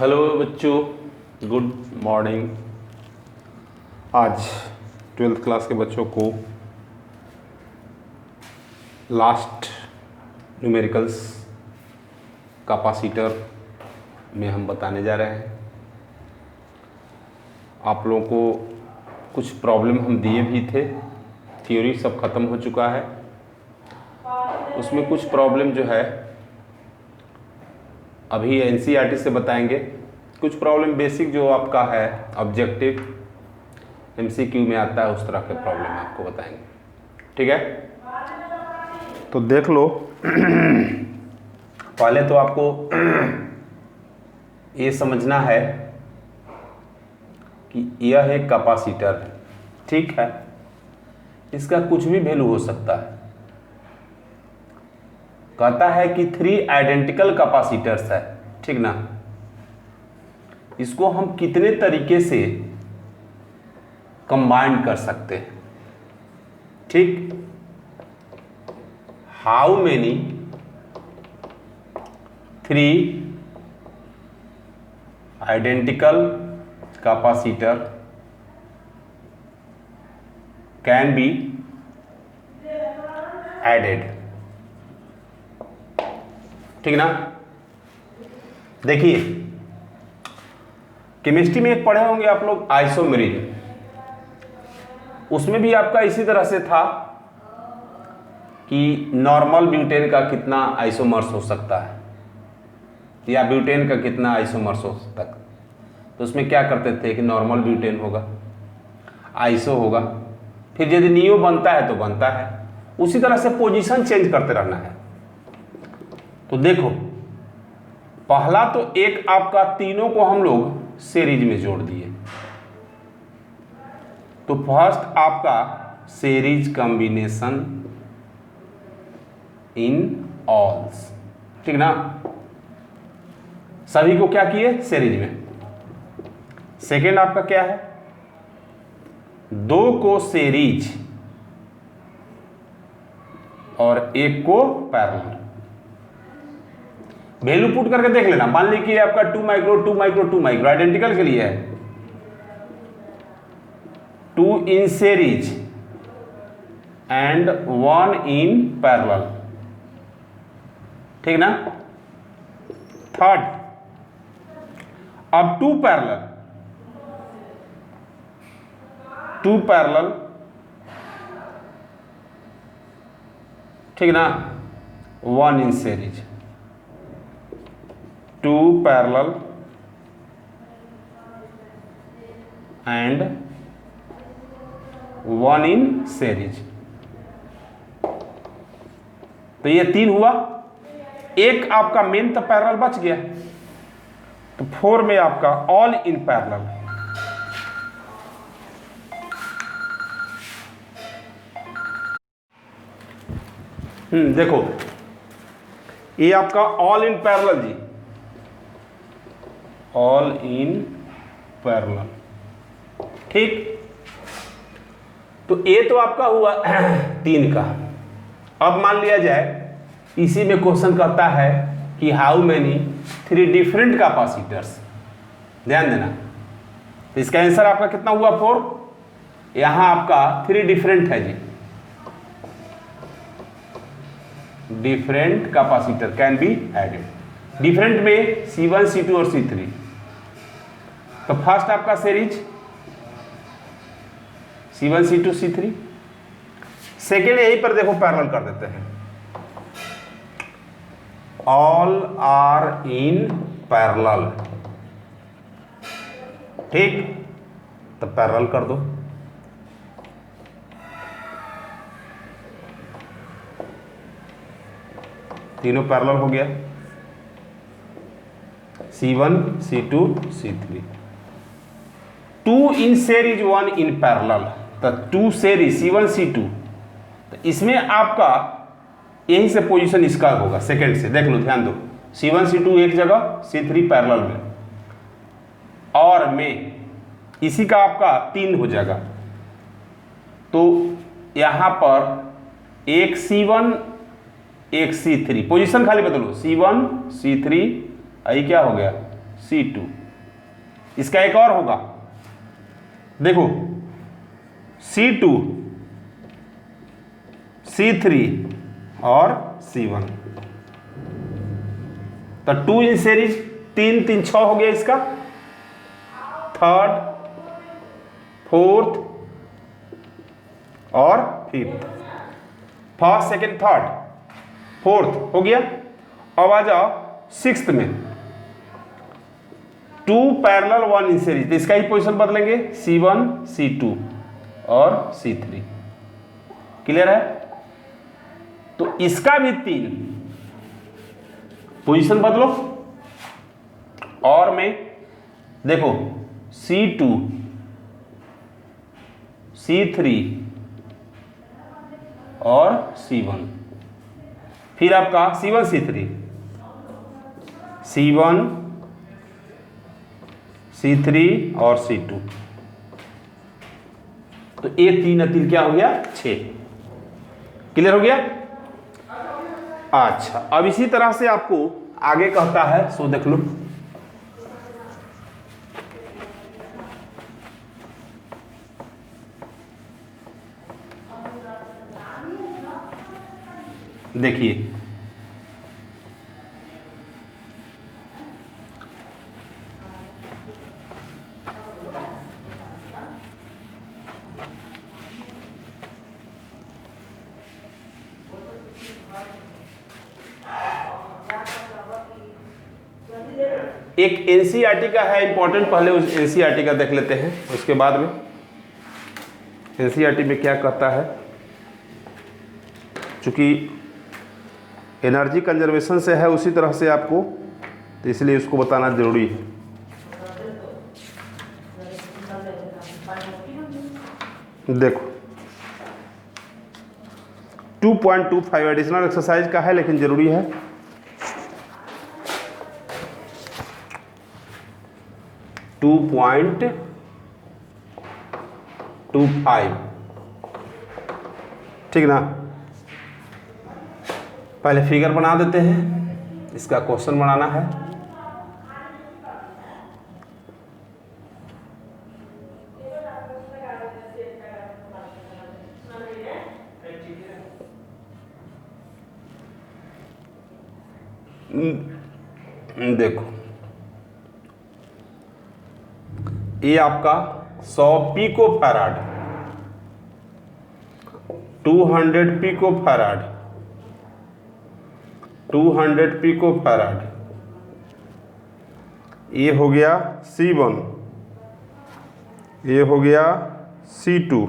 Hello बच्चों, good morning. आज 12th class के बच्चों को लास्ट न्यूमेरिकल्स कैपेसिटर में हम बताने जा रहे हैं। आप लोगों को कुछ प्रॉब्लम हम दिए भी थे, थ्योरी सब ख़त्म हो चुका है। उसमें कुछ प्रॉब्लम जो है अभी एनसीईआरटी से बताएंगे। कुछ प्रॉब्लम बेसिक जो आपका है ऑब्जेक्टिव एमसीक्यू में आता है, उस तरह के प्रॉब्लम आपको बताएंगे। ठीक है, तो देख लो। पहले तो आपको ये समझना है कि यह एक कैपेसिटर है, ठीक है। इसका कुछ भी वैल्यू हो सकता है। कहता है कि 3 आइडेंटिकल कैपेसिटर्स है, ठीक ना। इसको हम कितने तरीके से कंबाइन कर सकते हैं, ठीक। How many 3 identical capacitor can be added, ठीक ना। देखिए, केमिस्ट्री में एक पढ़े होंगे आप लोग आइसोमेरिज्म। उसमें भी आपका इसी तरह से था कि नॉर्मल ब्यूटेन का कितना आइसोमर्स हो सकता है या ब्यूटेन का कितना आइसोमर्स हो सकता है। तो उसमें क्या करते थे कि नॉर्मल ब्यूटेन होगा, आइसो होगा, फिर यदि नियो बनता है तो बनता है। उसी तरह से पोजीशन चेंज करते रहना है। तो देखो, पहला तो एक आपका तीनों को हम लोग सीरीज में जोड़ दिए। तो फर्स्ट आपका सीरीज कॉम्बिनेशन इन ऑल्स, ठीक ना। सभी को क्या किए, सीरीज में। सेकेंड आपका क्या है, 2 को सीरीज और 1 को पैरेलल। वैल्यू पुट करके देख लेना। मान लीजिए आपका 2 माइक्रो 2 माइक्रो 2 माइक्रो आइडेंटिकल के लिए है, 2 in series and 1 in parallel, ठीक ना। थर्ड, अब 2 पैरेलल, ठीक ना, 1 in series, 2 parallel and 1 in series. तो ये 3 हुआ। एक आपका मेन तो पैरेलल बच गया, तो 4 में आपका ऑल इन पैरेलल। देखो, ये आपका ऑल इन पैरेलल जी, ऑल इन पैरेलल, ठीक। तो ये तो आपका हुआ 3 का। अब मान लिया जाए इसी में क्वेश्चन करता है कि हाउ मेनी 3 डिफरेंट कैपेसिटर्स। ध्यान देना, तो इसका आंसर आपका कितना हुआ, 4। यहां आपका 3 डिफरेंट है जी, different capacitor can be added. Different में C1 C2 और C3। तो फर्स्ट आपका series C1 C2 C3। Second यहीं पर देखो पैरेलल कर देते हैं, ऑल आर इन पैरेलल, ठीक। तो पैरेलल कर दो। तीनों पैरेलल हो गया, C1 C2 C3। 2 in series 1 in parallel, तो 2 सीरीज C1 C2। तो इसमें आपका यहीं से पोजीशन इसका होगा, सेकंड से। देख लो, ध्यान दो, C1 C2 एक जगह, C3 पैरेलल में, और में इसी का आपका 3 हो जाएगा। तो यहां पर एक C1 एक C3, पोजीशन खाली बदलो, C1 C3, आई क्या हो गया C2। इसका एक और होगा, देखो C2, C3 और C1। तो 2 इन सीरीज, 3 3 6 हो गया इसका, थर्ड, फोर्थ और fifth, first second third fourth हो गया। अब आ जाओ सिक्स्थ में, 2 पैरेलल 1 इन सीरीज, तो इसका ही पोजीशन बदलेंगे, C1 C2 और C3। क्लियर है? तो इसका भी 3 पोजीशन बदलो, और में देखो C2 C3 और C1, फिर आपका C1 C3, C1 C3 और C2, तो ये 3 3 क्या हो गया, 6। क्लियर हो गया? अच्छा, अब इसी तरह से आपको आगे कहता है, सो देख लो, देखिए एक एनसीईआरटी का है इंपॉर्टेंट, पहले उस एनसीईआरटी का देख लेते हैं, उसके बाद में एनसीईआरटी में क्या कहता है। चूंकि एनर्जी कंजर्वेशन से है उसी तरह से आपको, तो इसलिए उसको बताना जरूरी है। देखो 2.25 एडिशनल एक्सरसाइज का है, लेकिन जरूरी है। .25 ठीक ना। पहले फिगर बना देते हैं, इसका क्वेश्चन बनाना है। देखो ये आपका 100 picofarad, 200 picofarad, 200 picofarad, ये हो गया C1, ये हो गया C2,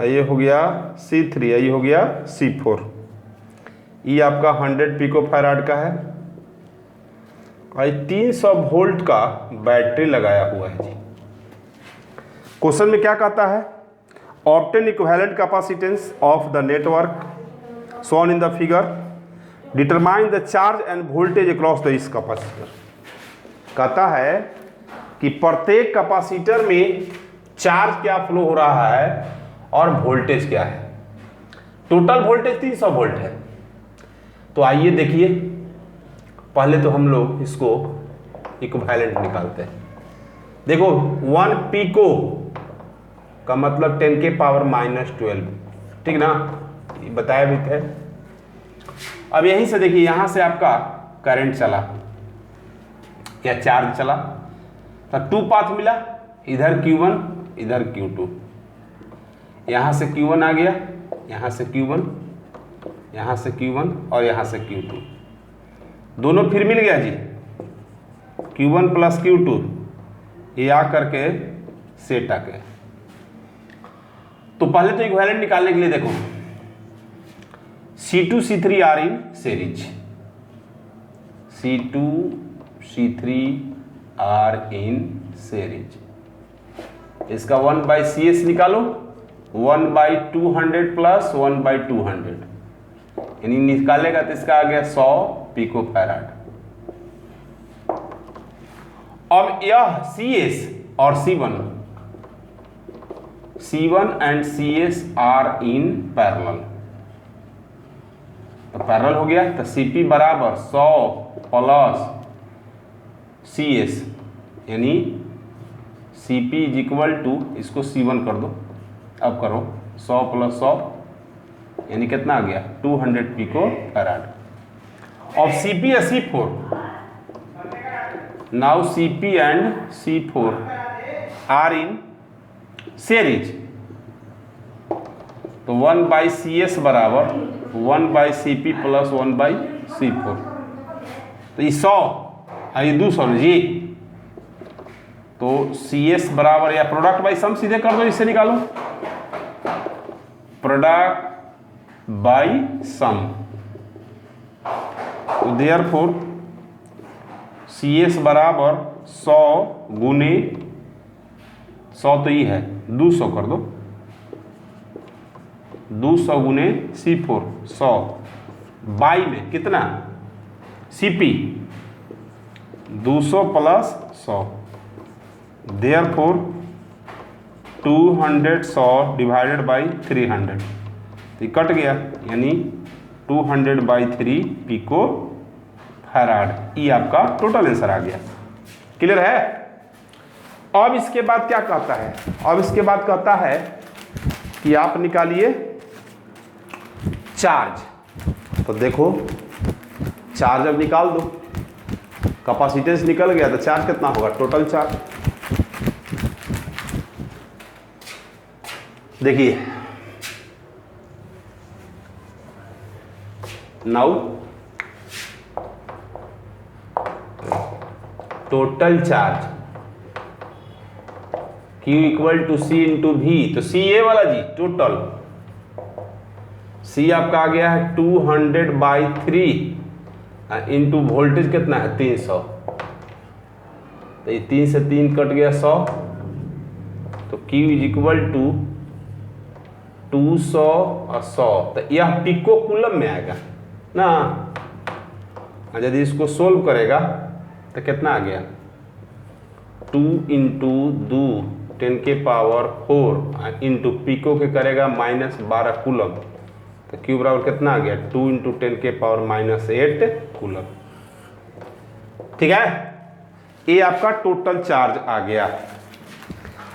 ये हो गया C3, ये हो गया C4। ये आपका 100 पिको फैराड का है, और 300 वोल्ट का बैटरी लगाया हुआ है जी। क्वेश्चन में क्या कहता है, obtain equivalent capacitance of the network shown in the figure, determine the charge end voltage across the इस कैपेसिटर। कहता है कि प्रत्येक कैपेसिटर में चार्ज क्या फ्लो हो रहा है और वोल्टेज क्या है। टोटल वोल्टेज 300 वोल्ट है। तो आइए देखिए, पहले तो हम लोग इसको इक्विवेलेंट निकालते हैं। देखो 1 पिको का मतलब 10 के पावर -12, ठीक ना, ये बताया भी थे। अब यहीं से देखिए, यहाँ से आपका करंट चला या चार्ज चला, तो 2 पाथ मिला, इधर Q1 इधर Q2, यहाँ से Q1 आ गया, यहाँ से Q1, यहाँ से Q1 और यहाँ से Q2, दोनों फिर मिल गया जी। Q1 प्लस Q2 ये आ करके सेट आ गए। तो पहले तो इक्विवेलेंट निकालने के लिए देखो, C2 C3 are in series, C2 C3 are in series. इसका 1/CS निकालो, 1/200 प्लस 1/200, यानी निकालेगा तो इसका आ गया 100 पिको फैराड। अब यह CS और C1 and CS are in parallel, तो पैरेलल हो गया, तो CP बराबर 100 प्लस सी एस, यानी C P is equal to, इसको C1 कर दो, अब करो 100 + 100 यानी कितना आ गया 200 पिको फैराड ऑफ CP या C4। Now CP and C4 are in series, तो 1/CS बराबर 1/CP + 1/C4, तो ये 100 ये 200 जी, तो CS बराबर या प्रोडक्ट बाई सम सीधे कर दो, इससे निकालो प्रोडक्ट बाई सम, तो देयरफॉर CS बराबर 100 गुने 100 तो ये है 200 कर दो, 200 गुने C4 100 बाई में कितना CP 200 + 100, देयरफॉर 200 100 डिवाइडेड बाई 300, तो कट गया, यानी 200/3 पिको फैराड, ये आपका टोटल आंसर आ गया। क्लियर है। अब इसके बाद क्या कहता है, अब इसके बाद कहता है कि आप निकालिए चार्ज, तो देखो चार्ज अब निकाल दो, कैपेसिटेंस निकल गया तो चार्ज कितना होगा, टोटल चार्ज देखिए, now total charge Q = C × V, तो C ये वाला जी टोटल, C आपका आ गया है 200/3 इंटू वोल्टेज कितना है 300, तो ये 3 से 3 कट गया 100, तो Q = 200 और 100, तो यह पिको कूलम में आएगा ना। यदि इसको सोल्व करेगा तो कितना आ गया 2 × 2 10⁻4 इंटू पिको के करेगा -12 कूलम, तो Q बराबर कितना आ गया 2 × 10⁻8 कूलम। ठीक है, ये आपका टोटल चार्ज आ गया।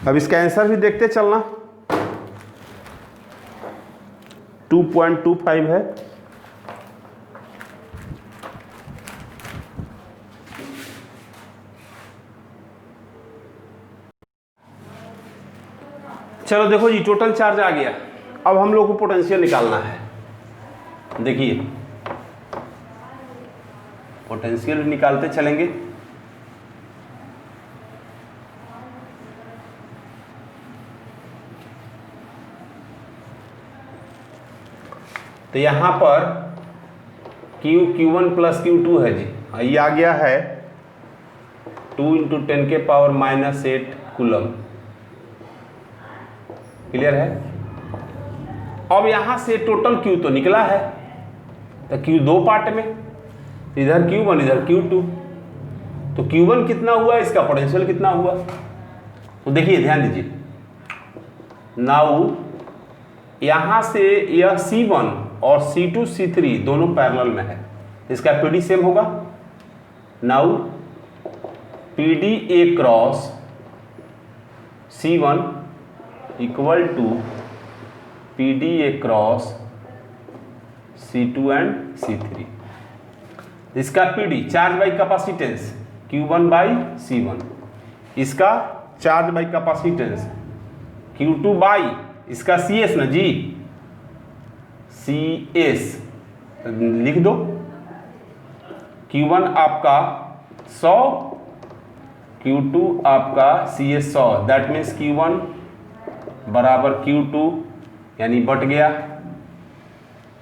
अब इसका आंसर भी देखते चलना, 2.25 है। चलो देखो जी, टोटल चार्ज आ गया। अब हम लोग को पोटेंशियल निकालना है। देखिए पोटेंशियल निकालते चलेंगे। तो यहां पर Q1 + Q2 है जी, ये आ गया है 2 × 10⁻8 कूलम। क्लियर है। अब यहां से टोटल Q तो निकला है, तो Q 2 पार्ट में, इधर Q1 इधर Q2, तो Q1 कितना हुआ, इसका पोटेंशियल कितना हुआ, तो देखिए ध्यान दीजिए। नाउ यहां से यह C1 और C2 C3 दोनों पैरेलल में है, इसका PD सेम होगा। Now PD A cross C1 = PD A cross C2 and C3, इसका PD charge by capacitance Q1/C1, इसका charge by capacitance Q2 by इसका CS ना जी, CS लिख दो। Q1 आपका 100, Q2 आपका CS 100, दैट मीन्स Q1 बराबर Q2 यानी बट गया,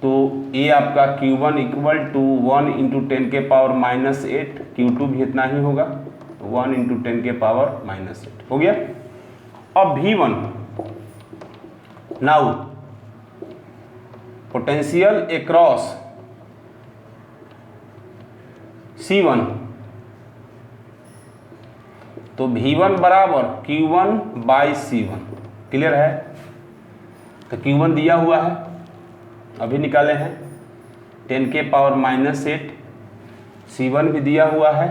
तो ये आपका Q1 = 1 × 10⁻8, Q2 भी इतना ही होगा 1 × 10⁻8 हो गया। अब V1, now potential across C1, तो V1 बराबर Q1/C1। क्लियर है। तो Q1 दिया हुआ है, अभी निकाले हैं 10⁻8, C1 भी दिया हुआ है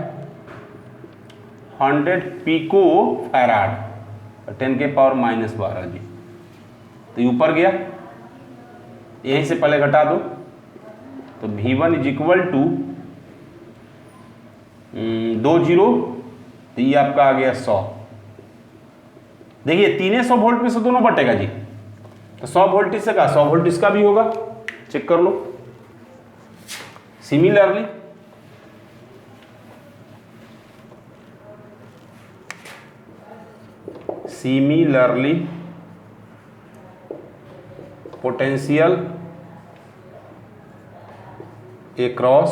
100 पिको फैराड, 10⁻⁻12 जी। तो ये ऊपर गया, यहीं से पहले घटा दो, तो V1 is equal to 2 zero, तो ये आपका आ गया 100। देखिए 300 वोल्ट में से दोनों बटेगा जी, तो 100 वोल्ट इसका 100 वोल्ट इसका भी होगा, चेक कर लो। सिमिलरली पोटेंशियल अक्रॉस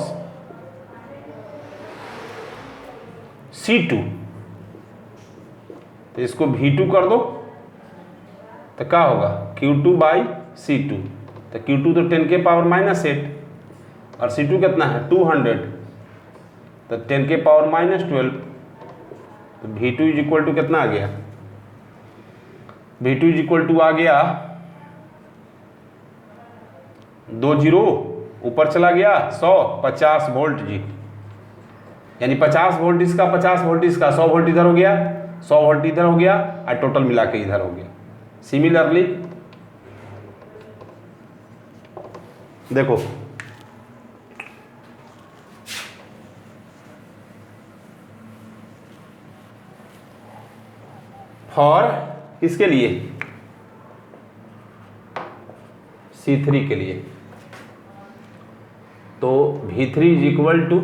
C2, तो इसको V2 कर दो, तो क्या होगा Q2/C2, तो Q2 तो 10⁻⁻8 और C2 कितना है 200, तो 10⁻⁻12, तो V2 इज इक्वल टू कितना आ गया, V2 इज इक्वल टू आ गया 2 जीरो, ऊपर चला गया 100, 50 वोल्ट जी, यानी 50 वोल्ट इसका 50 वोल्ट इसका, 100 वोल्ट इधर हो गया, 100 वोल्ट इधर हो गया, और टोटल मिला के इधर हो गया। सिमिलरली देखो फॉर किसके लिए, C3 के लिए, तो V3 is equal to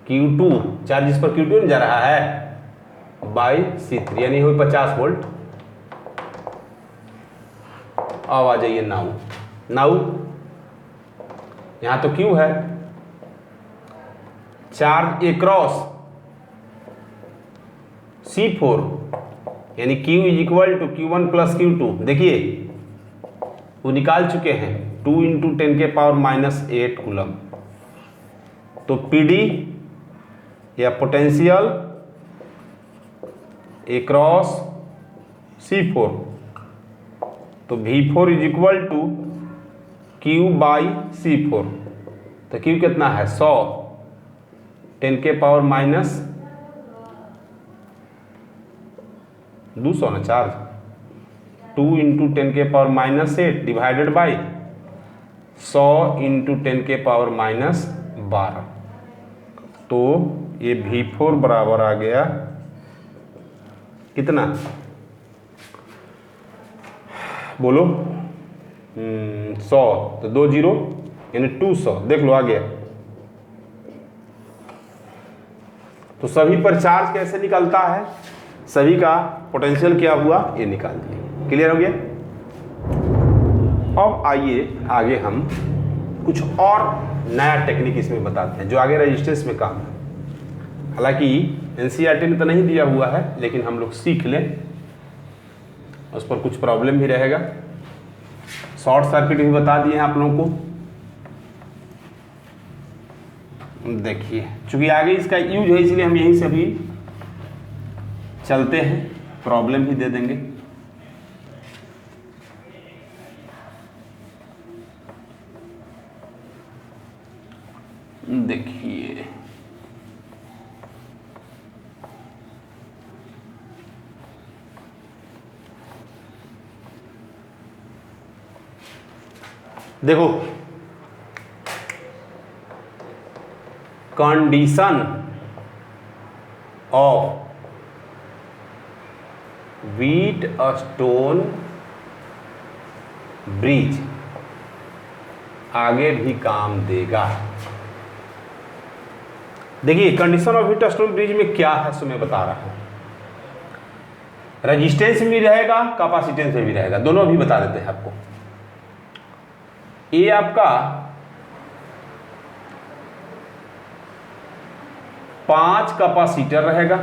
Q2, charge इस पर Q2 नहीं जा रहा है, बाई C3, यानी हुई 50 वोल्ट। अब आ जाइए नाउ यहां तो Q है, चार्ज एक्रॉस C4, यानी Q is equal to Q1 plus Q2, देखिए वो निकाल चुके हैं, 2 × 10⁻⁸ कूलम, तो PD या पोटेंशियल अक्रॉस C4, तो V4 is equal to Q/C4, तो Q कितना है 100, 10⁻200 ना चार्ज, 2 × 10⁻⁸ डिवाइडेड बाई 100 × 10⁻⁻12, तो ये V4 बराबर आ गया कितना, बोलो 100, तो 2 जीरो यानी 200, देख लो आ गया। तो सभी पर चार्ज कैसे निकलता है, सभी का पोटेंशियल क्या हुआ ये निकाल दिए, क्लियर हो गया। अब आइए आगे हम कुछ और नया टेक्निक इसमें बताते हैं जो आगे रेजिस्टेंस में काम है। हालांकि NCERT में तो नहीं दिया हुआ है, लेकिन हम लोग सीख लें, उस पर कुछ प्रॉब्लम भी रहेगा। शॉर्ट सर्किट भी बता दिए हैं आप लोगों को। देखिए चूंकि आगे इसका यूज है, इसलिए हम यहीं से भी चलते हैं, प्रॉब्लम ही दे देंगे। देखिए देखो कंडीशन ऑफ व्हीटस्टोन ब्रिज आगे भी काम देगा। देखिए कंडीशन ऑफ व्हीटस्टोन ब्रिज में क्या है सो मैं बता रहा हूं। रेजिस्टेंस में भी रहेगा, कैपेसिटेंस में भी रहेगा, दोनों भी बता देते हैं आपको। ये आपका 5 कैपेसिटर रहेगा,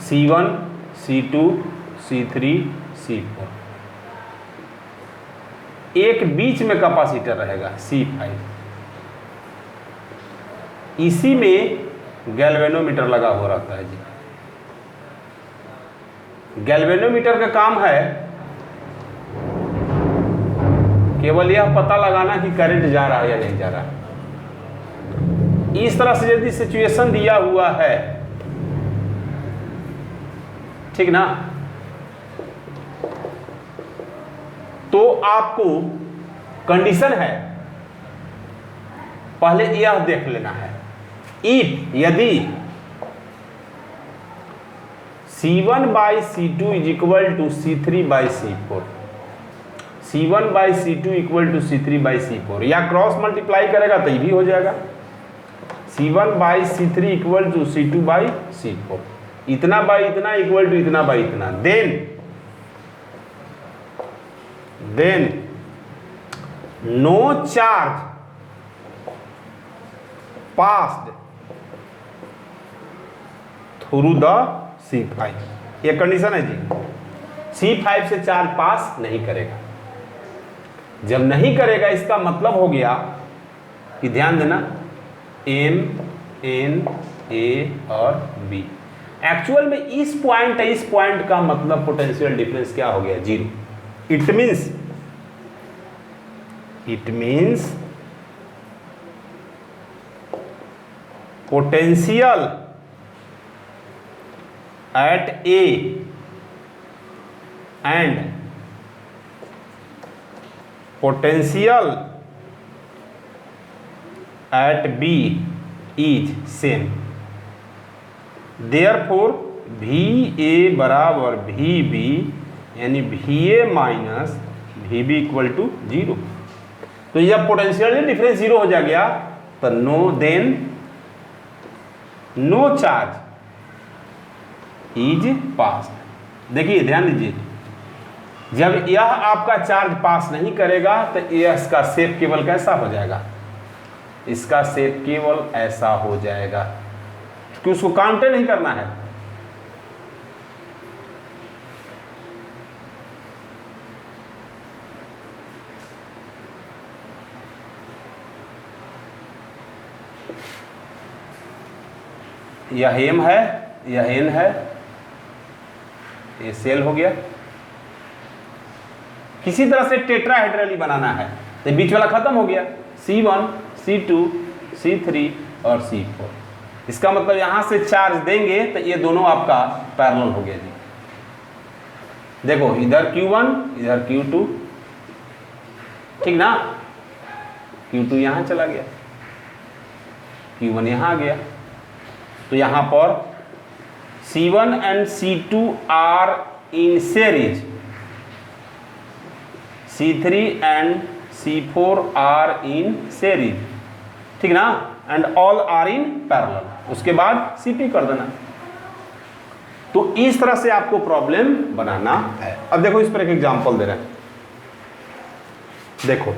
C1 C2 C3 C4, एक बीच में कैपेसिटर रहेगा C5, इसी में गैल्वेनोमीटर लगा हुआ रहता है जी। गैल्वेनोमीटर का काम है केवल यह पता लगाना कि करंट जा रहा है या नहीं जा रहा है। इस तरह से यदि सिचुएशन दिया हुआ है, ठीक ना, तो आपको कंडीशन है पहले यह देख लेना है, इफ यदि C1/C2 is equal to C3/C4, C1/C2 equal to C3/C4, या क्रॉस मल्टीप्लाई करेगा तो ये भी हो जाएगा C1/C3 इक्वल टू C2/C4, इतना बाई इतना इक्वल टू इतना बाई इतना, then no charge passed through the C5, ये कंडीशन है जी। C5 से चार्ज पास नहीं करेगा। जब नहीं करेगा इसका मतलब हो गया कि ध्यान देना M, N, A और B, एक्चुअल में इस पॉइंट का मतलब पोटेंशियल डिफरेंस क्या हो गया? Zero. It means potential at A and potential at B is same, therefore VA बराबर VB यानी VA minus VB equal to zero. तो जब पोटेंशियल डिफरेंस जीरो हो जाएगा तो नो चार्ज इज पास। देखिए ध्यान दीजिए, जब यह आपका चार्ज पास नहीं करेगा तो यह इसका शेप केवल कैसा हो जाएगा? इसका शेप केवल ऐसा हो जाएगा, कि उसको काउंटर नहीं करना है। यह एम है, यह एन है, ये सेल हो गया। किसी तरह से टेट्राहेड्रली बनाना है तो बीच वाला खत्म हो गया, C1, C2, C3 और C4। इसका मतलब यहां से चार्ज देंगे तो ये दोनों आपका पैरेलल हो गया जी। देखो इधर Q1 इधर Q2, ठीक ना, Q2 यहां चला गया, Q1 यहां आ गया, तो यहां पर C1 and C2 are in series, C3 and C4 are in series, ठीक ना, and all are in parallel। उसके बाद CP कर देना। तो इस तरह से आपको प्रॉब्लम बनाना है। अब देखो इस पर एक एग्जांपल दे रहे हैं, देखो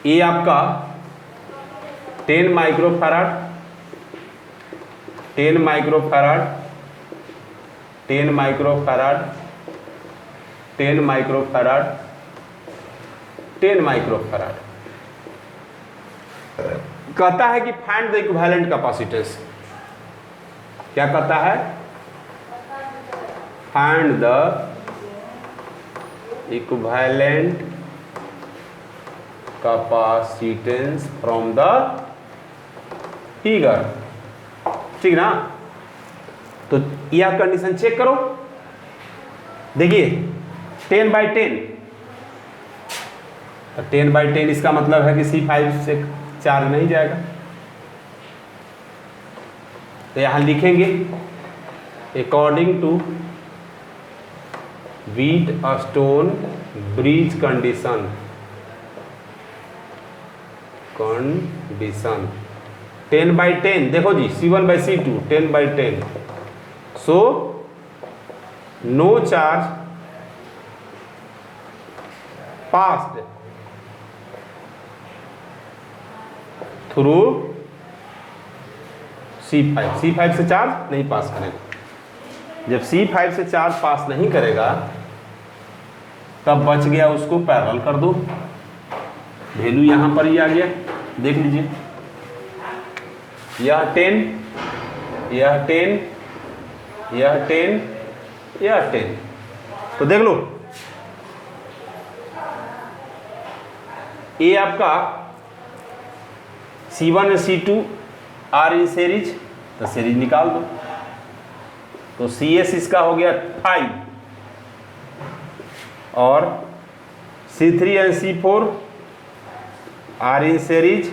ये आपका 10 microfarad 10 microfarad 10 microfarad 10 microfarad 10 microfarad कहता है कि फाइंड द इक्विवेलेंट कैपेसिटेंस। क्या कहता है? Find the equivalent capacitance from the figure, ठीक ना। तो यह कंडीशन चेक करो। देखिए 10/10, 10/10 इसका मतलब है कि C5 से चार्ज नहीं जाएगा। तो यहां लिखेंगे according to Wheatstone bridge condition 10/10, देखो जी C1/C2 10/10, so no charge passed through C5 से चार्ज नहीं पास करेगा। जब C5 से चार्ज पास नहीं करेगा तब बच गया, उसको पैरेलल कर दो, वैल्यू यहां पर ही आ गया। देख लीजिए यह 10 यह 10 यह 10 या 10। तो देख लो, ये आपका C1 C2 are in series, तो सीरीज निकाल दो। तो CS इसका हो गया 5 और C3 and C4 are in series,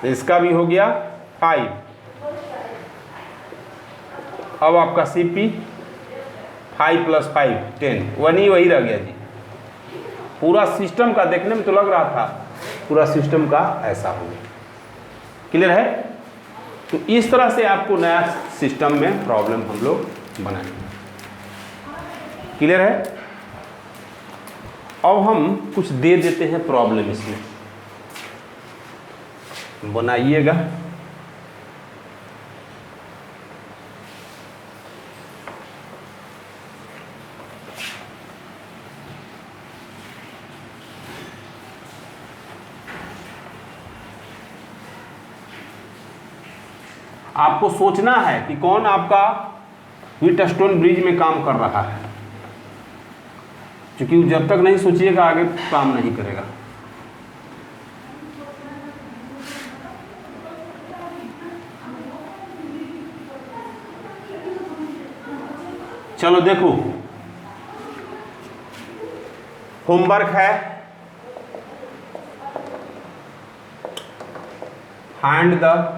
तो इसका भी हो गया 5। अब आपका CP 5 + 5 10, वही रह गया जी। पूरा सिस्टम का देखने में तो लग रहा था पूरा सिस्टम का ऐसा हो गया। क्लियर है? तो इस तरह से आपको नया सिस्टम में प्रॉब्लम हम लोग बनाएंगे। क्लियर है? अब हम कुछ दे देते हैं प्रॉब्लम, इसमें बनाइएगा। आपको सोचना है कि कौन आपका व्हीटस्टोन ब्रिज में काम कर रहा है, क्योंकि जब तक नहीं सोचिएगा आगे काम नहीं करेगा। चलो देखो, होमवर्क है, find the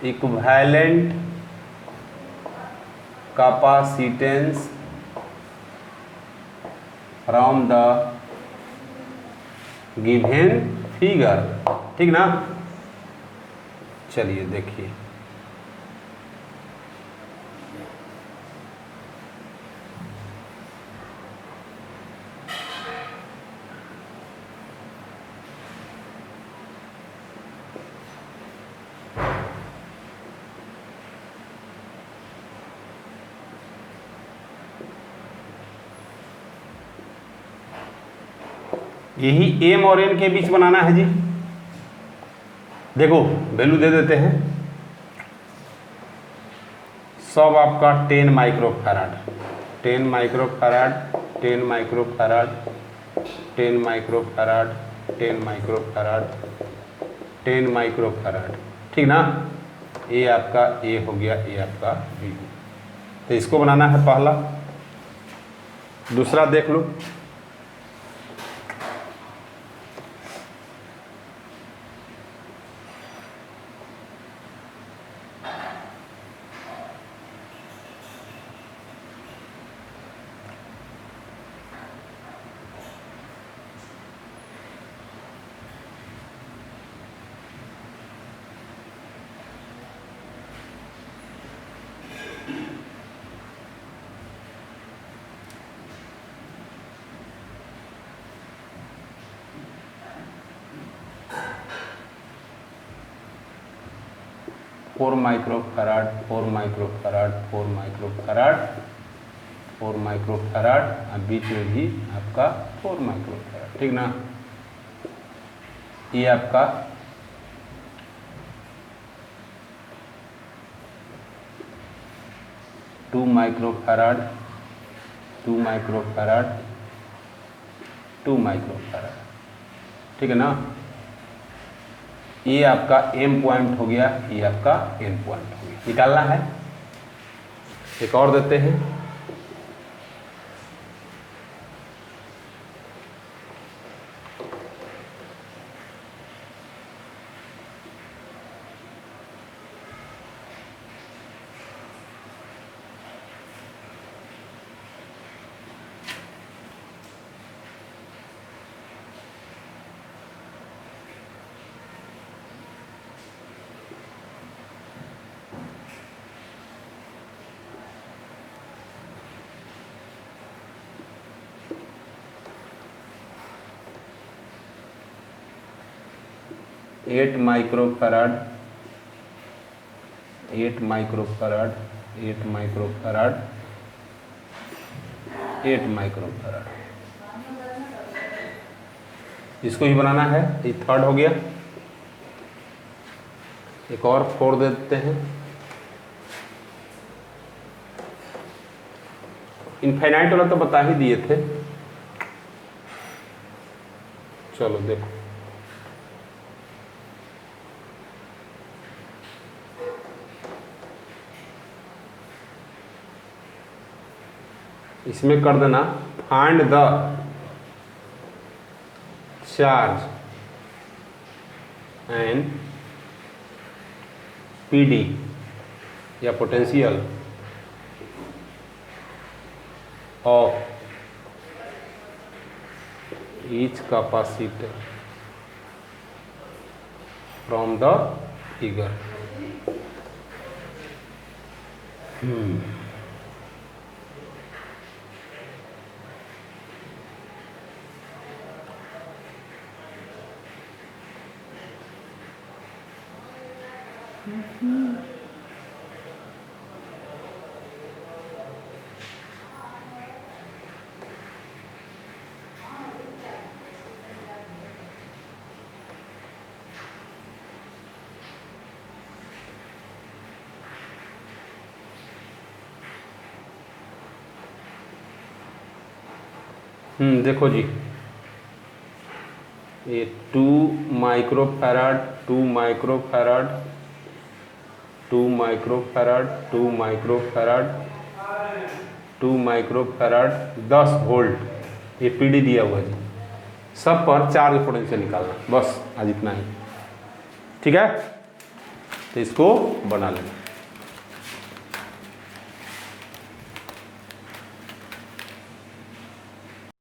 equivalent capacitance from the given figure. ठीक ना? चलिए देखिए, यही M और N के बीच बनाना है जी। देखो वैल्यू दे देते हैं, सब आपका 10 microfarad, 10 microfarad, 10 microfarad, 10 microfarad, 10 microfarad, 10 microfarad. ठीक ना? ये आपका A हो गया, ये आपका B। तो इसको बनाना है पहला। दूसरा देख लो, four microfarad, 4 microfarad, 4 microfarad, 4 microfarad, और बीच में भी आपका 4 माइक्रोफैराड। ठीक ना? ये आपका टू माइक्रोफैराड, 2 माइक्रोफैराड, 2 माइक्रोफैराड। ठीक है ना? ये आपका M पॉइंट हो गया, ये आपका N पॉइंट हो गया। निकालना है, एक और देते हैं, eight microfarad, 8 microfarad, 8 microfarad, 8 microfarad. इसको भी बनाना है, ये थर्ड हो गया। एक और 4 दे देते हैं, इनफाइनाइट वाला तो बता ही दिए थे। चलो देखो, इसमें कर देना find the charge and PD या potential of each capacitor from the figure. देखो जी, ये 2 microfarad 2 microfarad 2 microfarad 2 microfarad 2 microfarad 10 volt ये पीडी दिया हुआ है जी। सब पर चार्ज पोटेंशियल निकालना, बस आज इतना ही। ठीक है, तो इसको बना लेना।